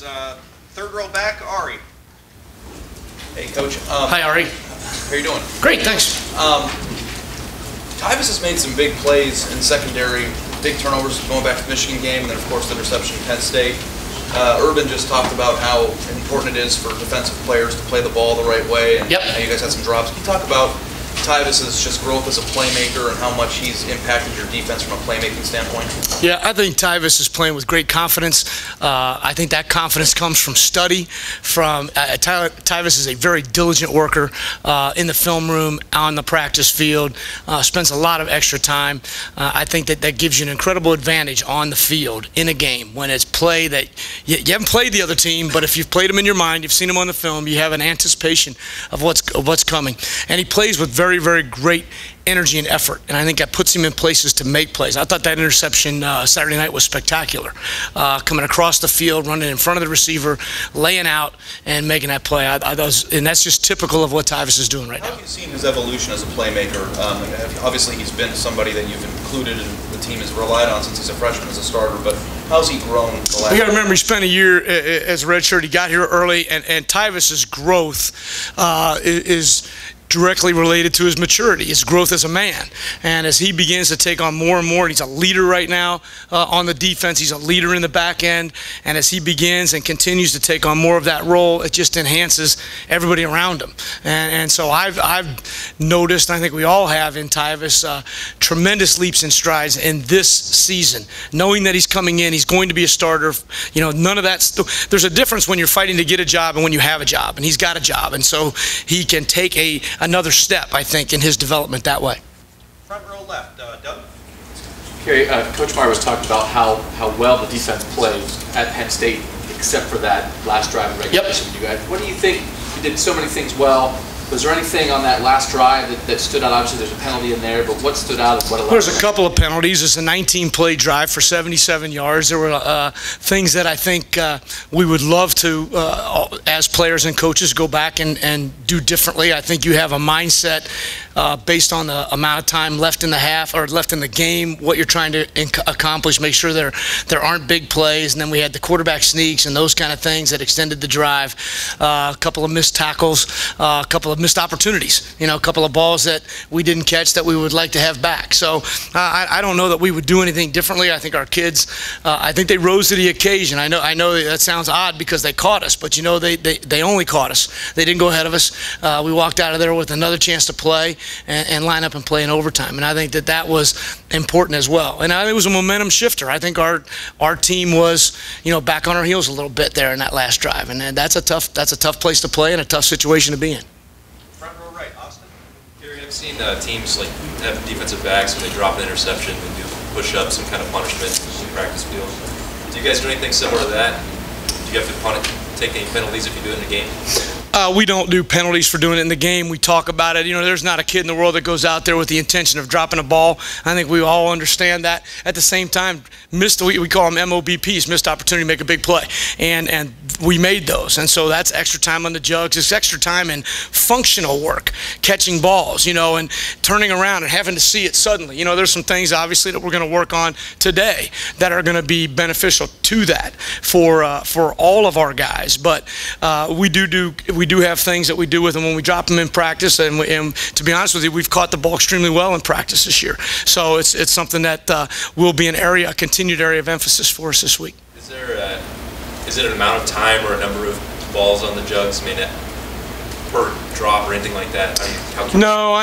Coombs. Third row back, Ari. Hey, Coach. Hi, Ari. How are you doing? Great, thanks. Tyvus has made some big plays in secondary, big turnovers going back to the Michigan game, and then, of course, the interception at Penn State. Urban just talked about how important it is for defensive players to play the ball the right way, and how you guys had some drops. Can you talk about Tyvus's just growth as a playmaker and how much he's impacted your defense from a playmaking standpoint? Yeah, I think Tyvus is playing with great confidence. I think that confidence comes from study. Tyvus is a very diligent worker in the film room, on the practice field, spends a lot of extra time. I think that gives you an incredible advantage on the field in a game when it's play that you haven't played the other team, but if you've played them in your mind, you've seen them on the film, you have an anticipation of what's coming. And he plays with very, very great energy and effort, and I think that puts him in places to make plays. I thought that interception Saturday night was spectacular. Coming across the field, running in front of the receiver, laying out, and making that play. And that's just typical of what Tyvus is doing right now. How have you seen his evolution as a playmaker? Obviously, he's been somebody that you've included and the team has relied on since he's a freshman as a starter, but how's he grown the last You got to remember, he spent a year as a redshirt. He got here early, and Tyvus's growth is directly related to his maturity, his growth as a man. And as he begins to take on more and more, he's a leader right now on the defense, he's a leader in the back end, and as he begins and continues to take on more of that role, it just enhances everybody around him. And so I've noticed, I think we all have in Tyvus, tremendous leaps and strides in this season, knowing that he's coming in, he's going to be a starter. You know, none of that's, there's a difference when you're fighting to get a job and when you have a job, and he's got a job, and so he can take another step, I think, in his development that way. Front row left, Doug. Kerry, Coach Meyer was talking about how well the defense plays at Penn State, except for that last drive in regulation. You guys, what do you think? You did so many things well. Was there anything on that last drive that stood out? Obviously, there's a penalty in there, but what stood out? And what allowed? There's a couple of penalties. It's a 19-play drive for 77 yards. There were things that I think we would love to, as players and coaches, go back and do differently. I think you have a mindset based on the amount of time left in the half or left in the game, what you're trying to accomplish, make sure there aren't big plays. And then we had the quarterback sneaks and those kind of things that extended the drive. A couple of missed tackles, a couple of missed opportunities, you know, a couple of balls that we didn't catch that we would like to have back. So I don't know that we would do anything differently. I think our kids, I think they rose to the occasion. I know that sounds odd because they caught us, but you know, they only caught us. They didn't go ahead of us. We walked out of there with another chance to play and line up and play in overtime. And I think that was important as well. And I think it was a momentum shifter. I think our team was, you know, back on our heels a little bit there in that last drive. And that's a tough place to play and a tough situation to be in. I've seen teams like have defensive backs when they drop an interception and do push-ups, some kind of punishment in the practice field. Do you guys do anything similar to that? Do you have to take any penalties if you do it in a game? We don't do penalties for doing it in the game. We talk about it. You know, there's not a kid in the world that goes out there with the intention of dropping a ball. I think we all understand that. At the same time, we call them MOBPs, missed opportunity to make a big play. And we made those. And so that's extra time on the jugs. It's extra time in functional work, catching balls, you know, and turning around and having to see it suddenly. You know, there's some things, obviously, that we're going to work on today that are going to be beneficial to that for all of our guys. But we do have things that we do with them when we drop them in practice, and to be honest with you, we've caught the ball extremely well in practice this year. So it's something that will be a continued area of emphasis for us this week. Is it an amount of time or a number of balls on the jugs, I mean, per drop or anything like that? No,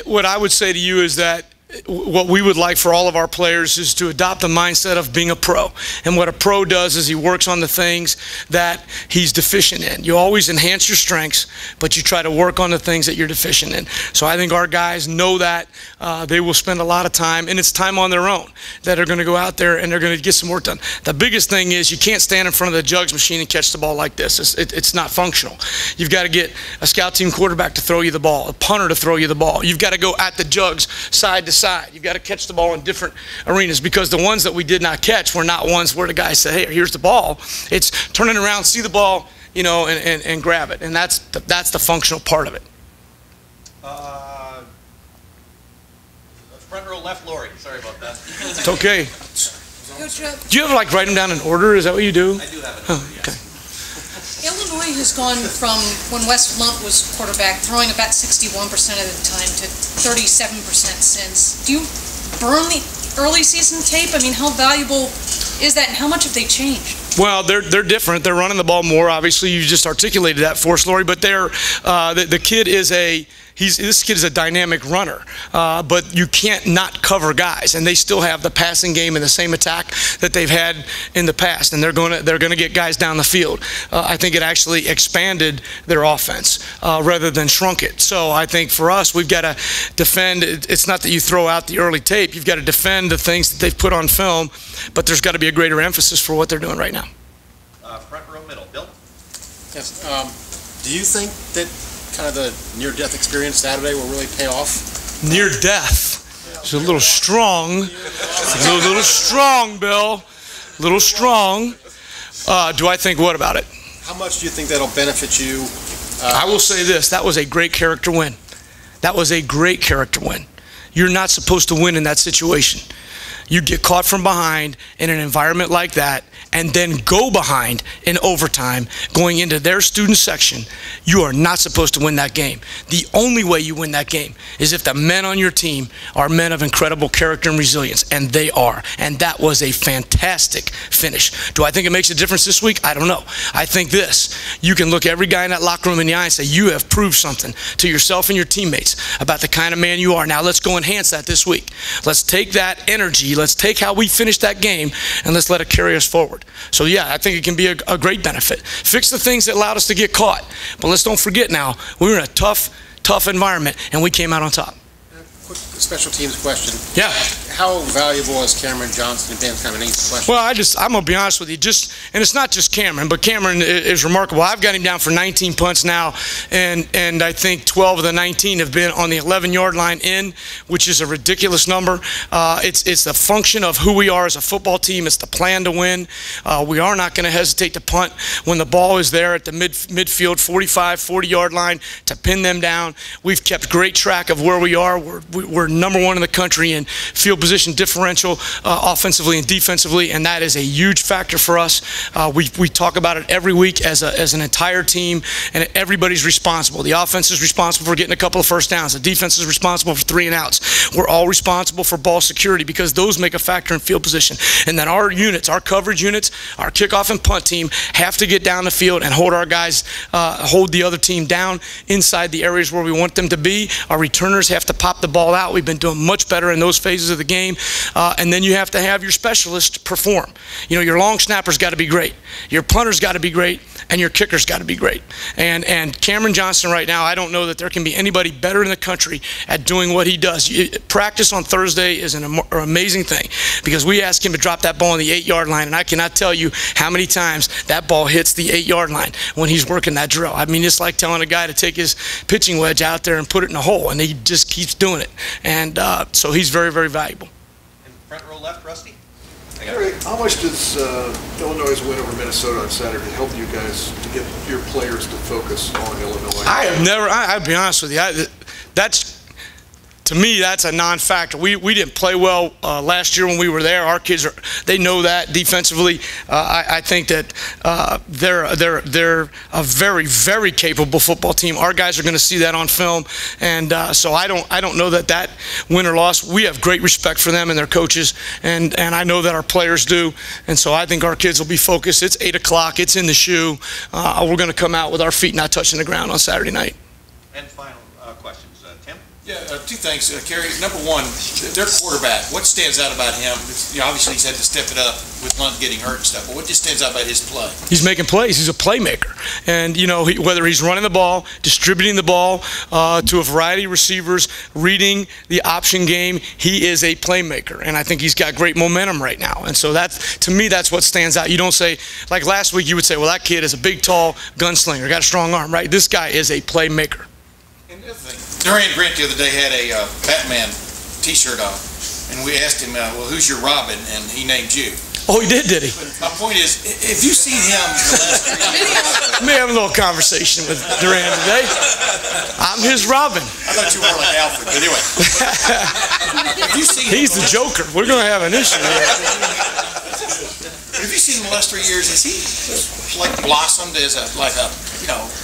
what I would say to you is that what we would like for all of our players is to adopt the mindset of being a pro. And what a pro does is he works on the things that he's deficient in. You always enhance your strengths, but you try to work on the things that you're deficient in. So I think our guys know that. They will spend a lot of time, and it's time on their own, that are going to go out there and they're going to get some work done. The biggest thing is you can't stand in front of the jugs machine and catch the ball like this. It's not functional. You've got to get a scout team quarterback to throw you the ball, a punter to throw you the ball. You've got to go at the jugs side to side. You've got to catch the ball in different arenas, because the ones that we did not catch were not ones where the guy said, hey, here's the ball. It's turning around, see the ball, you know, and grab it. And that's the functional part of it. Front row left, Lori. Sorry about that. It's okay. Do you ever like write them down in order? Is that what you do? I do have it. Oh, okay. Roy has gone from when Wes Lunt was quarterback, throwing about 61% of the time to 37% since. Do you burn the early season tape? I mean, how valuable is that, and how much have they changed? Well, they're different. They're running the ball more. Obviously, you just articulated that for us, Lori. But the kid is this kid is a dynamic runner. But you can't not cover guys, and they still have the passing game and the same attack that they've had in the past. And they're gonna get guys down the field. I think it actually expanded their offense rather than shrunk it. So I think for us, we've got to defend. It's not that you throw out the early tape. You've got to defend the things that they've put on film. But there's got to be a greater emphasis for what they're doing right now. Front row middle, Bill. Yes. Do you think that kind of the near-death experience Saturday will really pay off? Near death. It's a little strong. A little strong, Bill. A little strong. Do I think what about it? How much do you think that'll benefit you? I will say this. That was a great character win. That was a great character win. You're not supposed to win in that situation. You get caught from behind in an environment like that and then go behind in overtime going into their student section. You are not supposed to win that game. The only way you win that game is if the men on your team are men of incredible character and resilience, and they are. And that was a fantastic finish. Do I think it makes a difference this week? I don't know. I think this. You can look every guy in that locker room in the eye and say, you have proved something to yourself and your teammates about the kind of man you are. Now let's go enhance that this week. Let's take that energy, let's take how we finished that game, and let's let it carry us forward. So yeah, I think it can be a great benefit. Fix the things that allowed us to get caught. But let's don't forget now, we were in a tough environment, and we came out on top. Quick special teams question. Yeah. How valuable is Cameron Johnson? Ben's kind of an easy question. Well, I'm going to be honest with you. And it's not just Cameron, but Cameron is remarkable. I've got him down for 19 punts now, and I think 12 of the 19 have been on the 11-yard line in, which is a ridiculous number. It's the function of who we are as a football team. It's the plan to win. We are not going to hesitate to punt when the ball is there at the midfield, 45, 40-yard line to pin them down. We've kept great track of where we are. We're number one in the country in field position differential offensively and defensively, and that is a huge factor for us. We talk about it every week as an entire team, and everybody's responsible. The offense is responsible for getting a couple of first downs. The defense is responsible for 3 and outs. We're all responsible for ball security because those make a factor in field position. And then our units, our coverage units, our kickoff and punt team have to get down the field and hold our guys, hold the other team down inside the areas where we want them to be. Our returners have to pop the ball out. We've been doing much better in those phases of the game. And then you have to have your specialists perform. You know, your long snapper's got to be great. Your punter's got to be great. And your kicker's got to be great. And Cameron Johnson right now, I don't know that there can be anybody better in the country at doing what he does. Practice on Thursday is an amazing thing because we ask him to drop that ball on the 8-yard line, and I cannot tell you how many times that ball hits the 8-yard line when he's working that drill. I mean, it's like telling a guy to take his pitching wedge out there and put it in a hole, and he just keeps doing it. And so he's very, very valuable. And front row left, Rusty. Kerry, how much does Illinois' win over Minnesota on Saturday help you guys to get your players to focus on Illinois? I'll be honest with you, to me, that's a non-factor. We didn't play well last year when we were there. Our kids they know that defensively. I think that they're a very, very capable football team. Our guys are going to see that on film, and so I don't know that win or loss. We have great respect for them and their coaches, and I know that our players do, and so I think our kids will be focused. It's 8 o'clock. It's in the shoe. We're going to come out with our feet not touching the ground on Saturday night. And final questions, Tim. Yeah, 2 things, Kerry. Number one, their quarterback. What stands out about him? Obviously, he's had to step it up with Lunt getting hurt and stuff. But what just stands out about his play? He's making plays. He's a playmaker, and you know whether he's running the ball, distributing the ball to a variety of receivers, reading the option game, he is a playmaker, and I think he's got great momentum right now. And so to me, that's what stands out. You don't say like last week. You would say, well, that kid is a big, tall gunslinger, got a strong arm, right? This guy is a playmaker. And the other thing, Dorian Grant the other day had a Batman T-shirt on, and we asked him, well, who's your Robin? And he named you. Oh, he did he? My point is, have you seen him the last 3 years? Let me have a little conversation with Duran today. I'm his Robin. I thought you were like Alfred, but anyway. Have you seen He's the Joker. We're going to have an issue here. Have you seen him the last 3 years? Has he like blossomed as a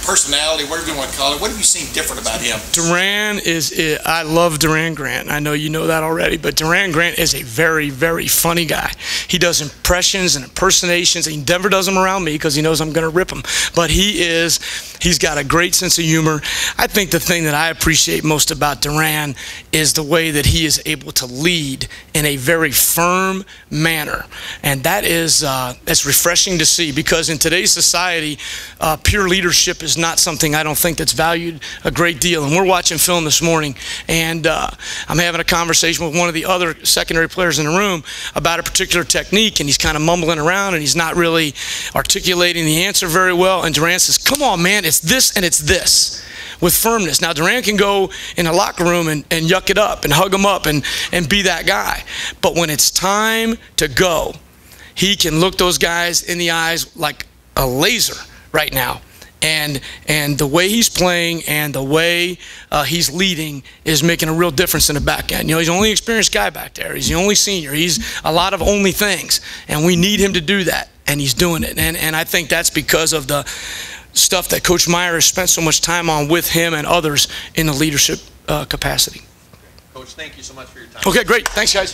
personality, whatever you want to call it? What have you seen different about him? Duran I love Duran Grant. I know you know that already, but Duran Grant is a very, very funny guy. He does impressions and impersonations. He never does them around me because he knows I'm going to rip him. But he's got a great sense of humor. I think the thing that I appreciate most about Duran is the way that he is able to lead in a very firm manner. And that is that's refreshing to see, because in today's society, pure leadership is not something I don't think that's valued a great deal. And we're watching film this morning, and I'm having a conversation with one of the other secondary players in the room about a particular technique, and he's kind of mumbling around and he's not really articulating the answer very well. And Duran says, "Come on, man, it's this and it's this," with firmness. Now, Duran can go in a locker room and yuck it up and hug him up and be that guy. But when it's time to go, he can look those guys in the eyes like a laser right now. And the way he's playing and the way he's leading is making a real difference in the back end. You know, he's the only experienced guy back there. He's the only senior. He's a lot of only things. And we need him to do that. And he's doing it. And I think that's because of the stuff that Coach Meyer has spent so much time on with him and others in the leadership capacity. Coach, thank you so much for your time. Okay, great. Thanks, guys.